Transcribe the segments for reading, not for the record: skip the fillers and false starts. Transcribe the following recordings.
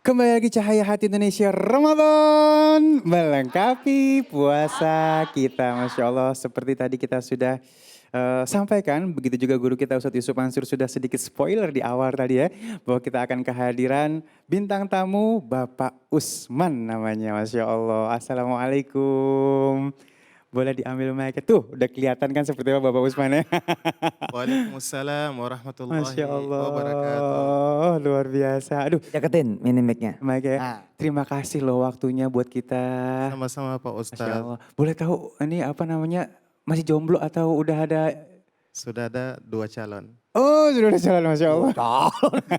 Kembali lagi Cahaya Hati Indonesia Ramadan melengkapi puasa kita. Masya Allah, seperti tadi kita sudah sampaikan, begitu juga guru kita Ustadz Yusuf Mansur sudah sedikit spoiler di awal tadi ya, bahwa kita akan kehadiran bintang tamu Bapak Usman namanya. Masya Allah. Assalamualaikum. Boleh diambil mic tuh, udah kelihatan kan seperti apa Bapak Usman ya. Waalaikumsalam warahmatullahi Masya wabarakatuh. Allah, luar biasa. Aduh, Deketin mini mic-nya. mic ya. Nah, Terima kasih loh waktunya buat kita. Sama-sama Pak Masya Ustadz. Allah. Boleh tahu ini apa namanya, masih jomblo atau udah ada? Sudah ada 2 calon. Oh, sudah ada jalan, Masya Allah.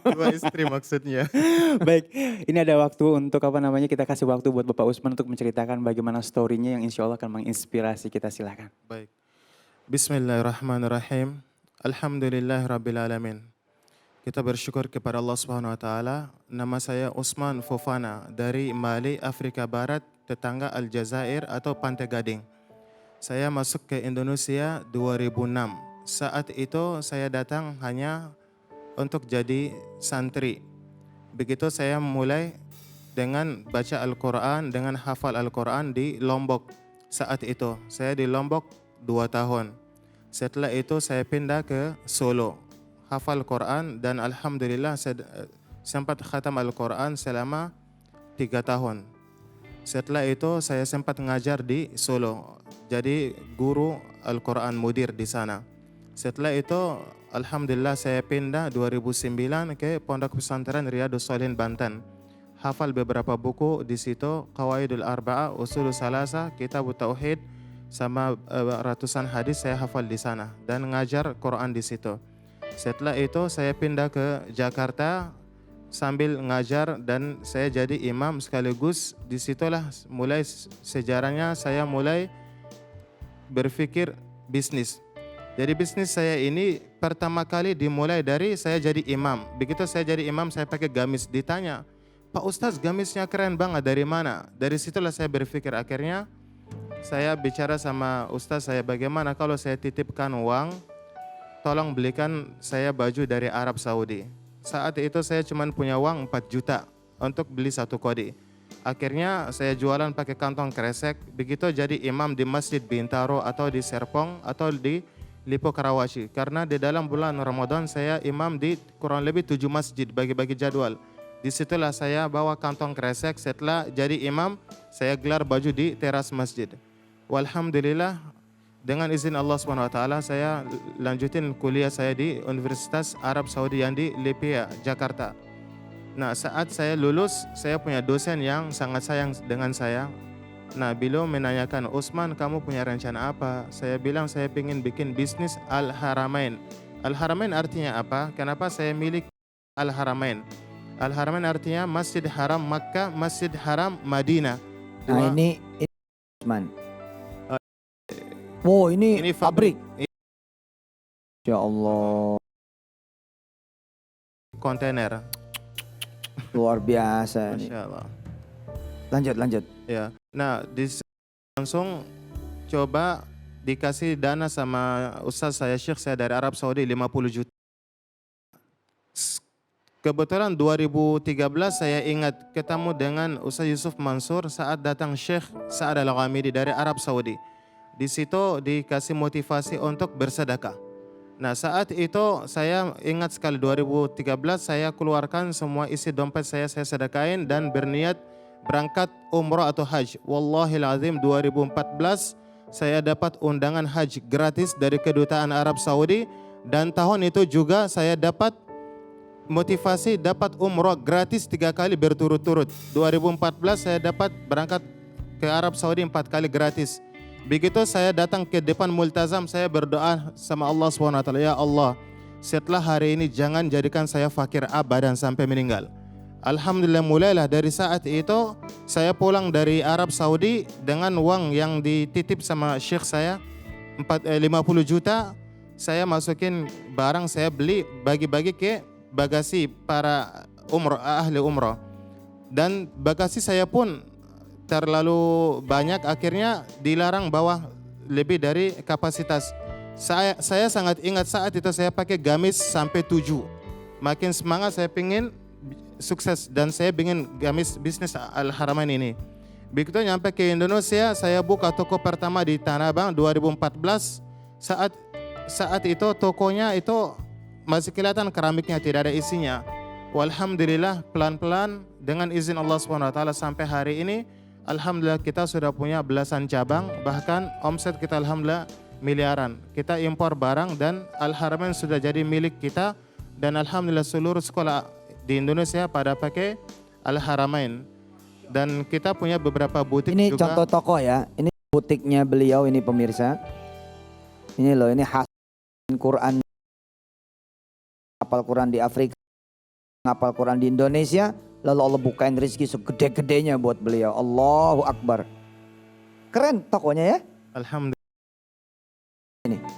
2 istri maksudnya. Baik, ini ada waktu untuk apa namanya, kita kasih waktu buat Bapak Usman untuk menceritakan bagaimana story-nya yang insya Allah akan menginspirasi kita, silakan. Baik. Bismillahirrahmanirrahim. Alhamdulillahirrabbilalamin. Kita bersyukur kepada Allah Subhanahu wa taala. Nama saya Usman Fofana dari Mali, Afrika Barat, tetangga Aljazair atau Pantai Gading. Saya masuk ke Indonesia 2006. Saat itu saya datang hanya untuk jadi santri. Begitu saya mulai dengan baca Al-Quran, dengan hafal Al-Quran di Lombok. Saat itu saya di Lombok 2 tahun. Setelah itu saya pindah ke Solo, hafal Quran dan Alhamdulillah saya sempat khatam Al-Quran selama 3 tahun. Setelah itu saya sempat ngajar di Solo, jadi guru Al-Quran mudir di sana. Setelah itu Alhamdulillah saya pindah 2009 ke Pondok Pesantren Riyadus Shalihin Banten. Hafal beberapa buku di situ, Qawaidul Arba'ah, Ushulus Salasa, Kitabut Tauhid, sama ratusan hadis saya hafal di sana dan ngajar Quran di situ. Setelah itu saya pindah ke Jakarta sambil ngajar dan saya jadi imam sekaligus. Disitulah mulai sejarahnya saya mulai berpikir bisnis. Jadi bisnis saya ini pertama kali dimulai dari saya jadi imam. Begitu saya jadi imam saya pakai gamis, ditanya, Pak Ustadz gamisnya keren banget, dari mana? Dari situlah saya berpikir, akhirnya saya bicara sama Ustadz saya, bagaimana kalau saya titipkan uang, tolong belikan saya baju dari Arab Saudi. Saat itu saya cuma punya uang 4 juta untuk beli 1 kodi. Akhirnya saya jualan pakai kantong kresek, begitu jadi imam di Masjid Bintaro atau di Serpong atau di Lipo Karawaci. Karena di dalam bulan Ramadan saya imam di kurang lebih 7 masjid, bagi-bagi jadwal. Disitulah saya bawa kantong kresek, setelah jadi imam saya gelar baju di teras masjid. Walhamdulillah dengan izin Allah SWT saya lanjutin kuliah saya di Universitas Arab Saudi yang di Lipia, Jakarta. Nah saat saya lulus saya punya dosen yang sangat sayang dengan saya. Nah beliau menanyakan, Usman kamu punya rencana apa? Saya bilang saya ingin bikin bisnis Al-Haramain. Al-Haramain artinya apa? Kenapa saya milik Al-Haramain? Al-Haramain artinya Masjid Haram Makkah, Masjid Haram Madinah. nah ini Usman. Wow, ini pabrik. Ya Allah, Kontainer. luar biasa nih. Masya Allah. Lanjut. Ya. Nah langsung coba dikasih dana sama Ustaz saya, Syekh saya dari Arab Saudi 50 juta. Kebetulan 2013 saya ingat ketemu dengan Ustaz Yusuf Mansur saat datang Syekh Sa'ad Al-Ghamidi dari Arab Saudi. Di situ dikasih motivasi untuk bersedekah. Nah saat itu saya ingat sekali 2013 saya keluarkan semua isi dompet saya sedekahin dan berniat berangkat umrah atau haji. Wallahil azim 2014 saya dapat undangan haji gratis dari kedutaan Arab Saudi dan tahun itu juga saya dapat motivasi dapat umrah gratis 3 kali berturut-turut. 2014 saya dapat berangkat ke Arab Saudi 4 kali gratis. Begitu saya datang ke depan multazam saya berdoa sama Allah SWT, ya Allah setelah hari ini jangan jadikan saya fakir abadan sampai meninggal. Alhamdulillah mulailah dari saat itu saya pulang dari Arab Saudi dengan uang yang dititip sama syekh saya 50 juta. Saya masukin barang saya beli bagi-bagi ke bagasi para ahli umrah. Dan bagasi saya pun terlalu banyak, akhirnya dilarang bawa lebih dari kapasitas. Saya sangat ingat saat itu saya pakai gamis sampai 7. Makin semangat saya pingin sukses dan saya bikin gamis bisnis Al-Haramain ini. Begitu nyampe ke Indonesia, saya buka toko pertama di Tanah Abang 2014. Saat itu tokonya itu masih kelihatan keramiknya, tidak ada isinya. Walhamdulillah pelan-pelan dengan izin Allah SWT sampai hari ini, alhamdulillah kita sudah punya belasan cabang, bahkan omset kita alhamdulillah miliaran. Kita impor barang dan Al-Haramain sudah jadi milik kita dan alhamdulillah seluruh sekolah di Indonesia pada pakai Al-Haramain. Dan kita punya beberapa butik Ini juga. contoh toko ya. Ini butiknya beliau ini pemirsa. Ini loh, ini khas Quran. Hafal Quran di Afrika, hafal Quran di Indonesia, lalu Allah bukain rezeki segede-gedenya buat beliau. Allahu Akbar. Keren tokonya ya. Alhamdulillah.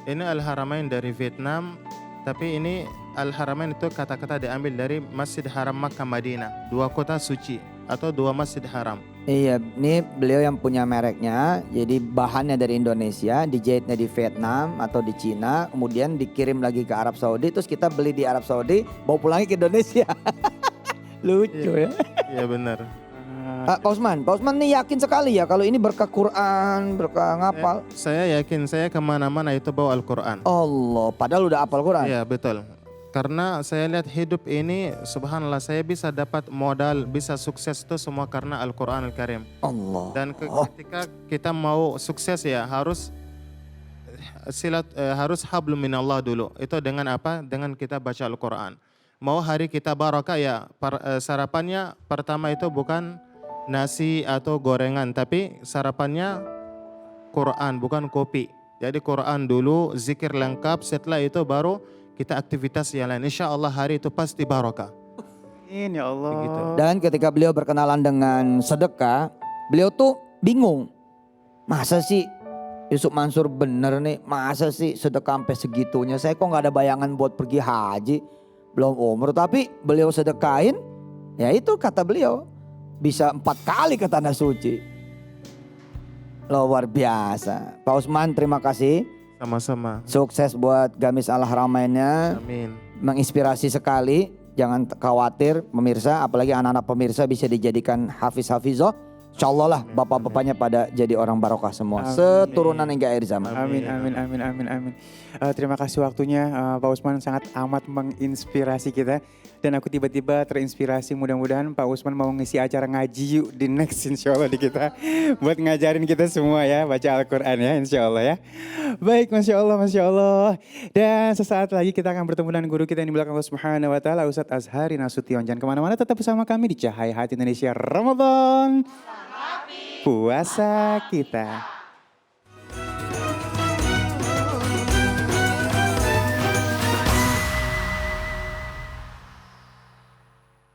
Ini Al-Haramain dari Vietnam, tapi ini Al-Haramain itu kata-kata diambil dari Masjid Haram Makkah Madinah, dua kota suci atau dua masjid haram. Iya, ini beliau yang punya mereknya. Jadi bahannya dari Indonesia, dijahitnya di Vietnam atau di Cina, kemudian dikirim lagi ke Arab Saudi, terus kita beli di Arab Saudi, bawa pulangnya ke Indonesia. Lucu ya. Iya benar. Pak Usman nih yakin sekali ya kalau ini berkah Quran, berkah ngapal. Saya yakin saya kemana-mana itu bawa Al-Quran. Allah, padahal udah hafal Quran. Iya betul. Karena saya lihat hidup ini, subhanallah saya bisa dapat modal, bisa sukses itu semua karena Al-Quran Al-Karim. Allah. Dan ketika kita mau sukses ya harus harus hablum minallah dulu. Itu dengan apa? Dengan kita baca Al-Quran. Mau hari kita barokah ya sarapannya pertama itu bukan nasi atau gorengan, tapi sarapannya Quran bukan kopi. Jadi Quran dulu, zikir lengkap, setelah itu baru kita aktivitas yang lain. Insya Allah hari itu pasti barokah. Amin ya Allah. Begitu. Dan ketika beliau berkenalan dengan sedekah, beliau tuh bingung. Masa sih Yusuf Mansur bener nih, masa sih sedekah sampai segitunya? Saya kok nggak ada bayangan buat pergi haji, belum umur. Tapi beliau sedekahin, ya itu kata beliau, bisa 4 kali ke Tanah Suci. Luar biasa. Pak Usman terima kasih. Sama-sama. Sukses buat Gamis Al-Haramainnya. Amin. Menginspirasi sekali. Jangan khawatir pemirsa, apalagi anak-anak pemirsa bisa dijadikan hafiz-hafizah. Insyaallah lah bapak-bapaknya pada jadi orang barokah semua. Amin. Seturunan hingga akhir zaman. Amin, amin, amin, amin, amin. Terima kasih waktunya Pak Usman, sangat amat menginspirasi kita. Dan aku tiba-tiba terinspirasi, mudah-mudahan Pak Usman mau ngisi acara ngaji yuk di next insya Allah di kita. Buat ngajarin kita semua ya, baca Al-Quran ya insya Allah ya. Baik, Masya Allah, Masya Allah. Dan sesaat lagi kita akan bertemu dengan guru kita yang di belakang Allah Subhanahu Wa Ta'ala, Ustadz Azhari Nasution. Jangan kemana-mana, tetap bersama kami di Cahaya Hati Indonesia Ramadan. Puasa kita.